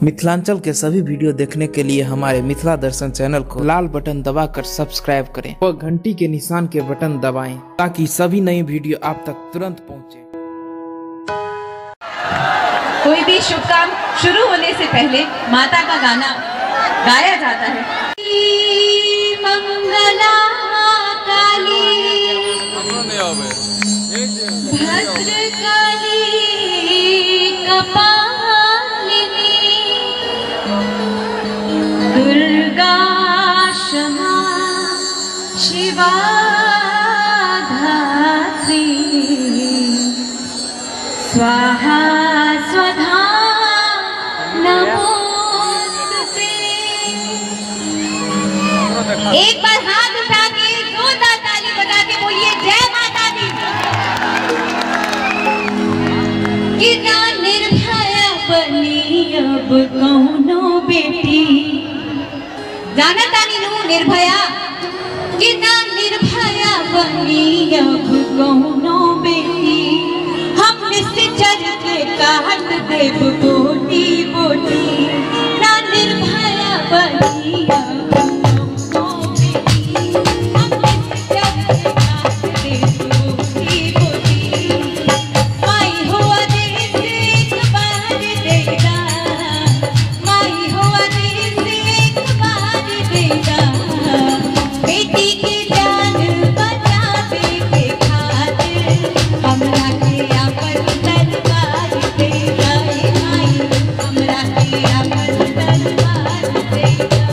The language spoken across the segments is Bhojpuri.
मिथिलांचल के सभी वीडियो देखने के लिए हमारे मिथिला दर्शन चैनल को लाल बटन दबाकर सब्सक्राइब करें और घंटी के निशान के बटन दबाएं ताकि सभी नई वीडियो आप तक तुरंत पहुंचे। कोई भी शुभ काम शुरू होने से पहले माता का गाना गाया जाता है। मंगला काली भद्रकाली कपालिनी दुर्गा क्षमा शिवा धात्री स्वाहा स्वधा नमोस्तुते। एक बार हाथ उठा के जोरदार ताली बजा के बोलिए जय माता दी। कितना निर्भया बनी अब कौनो बेटी, जाना तानी नू निर्भया कितना निर्भया बनी अब कौनो बेटी। हम निश्चर के काट देव बोटी बोटी ना निर्भया बनी अब कौनो बेटी। हम निश्चर के काट देव बोटी बोटी। माई हो आदेश एक बार देगा, माई हो आदेश एक बार देगा। बेटी की जान बचावे के खातिर हमरा के अपन दरबार देगा। माई हमरा के अपन दरबार देगा।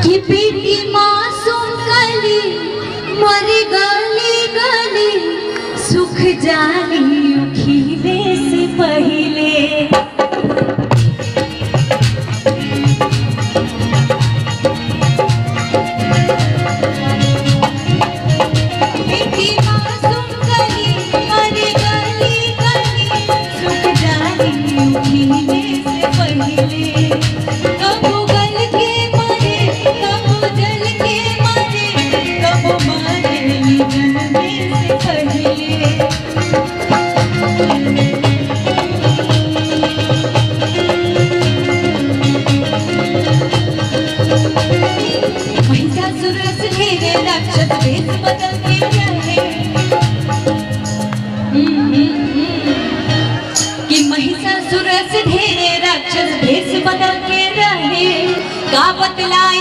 कि बेटी मासूम कली मर गली गली सुख जाली खिले से पहले। बेटी मासूम कली मर गली गली सुख जाली खिले से पहले। कबो गल के मारे कबो जल के मारे कबो मारे जन्मे से पहले। महिषासुर रस घेरे राक्षस भेष बदल के रहे। कि महिषासुर रस घेरे राक्षस भेष बदल के रहे। का बतलाए